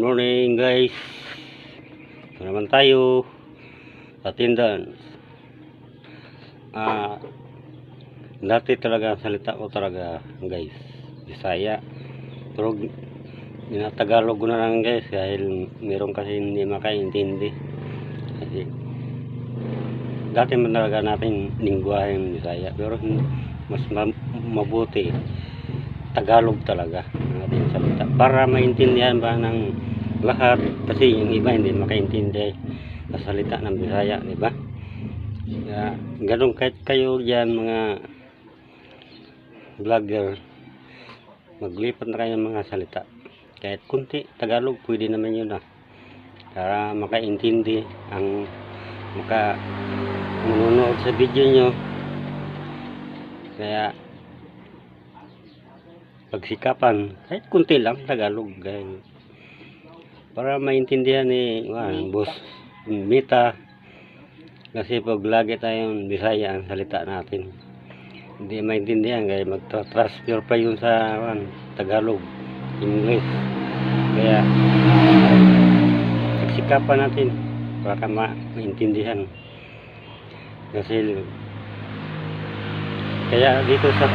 morning guys. Ito naman tayo attendance. Dati talaga salita ko talaga guys Bisaya, pero Tagalog ko na lang guys dahil meron kasi hindi makaintindi. Kasi dati man talaga natin lingwahe yung Bisaya, pero mas mabuti Tagalog talaga natin salita para maintindihan ba ng lahat, kasi yung iba hindi makaintindi sa salita ng Bisaya, di ba? Kaya ganun, kahit kayo diyan mga vlogger, maglipat na kayo ng mga salita kahit kunti Tagalog, pwede naman yun para makaintindi ang manunood sa video nyo. Kaya pagsikapan kahit kunti lang Tagalog guys, para maintindihan ni Boss Mita, kasi pag lagi tayong Bisaya ang salita natin hindi maintindihan, kaya magtra-transfer pa yun sa Tagalog, English. Kaya pagsikapan natin para maintindihan, kasi kaya dito sa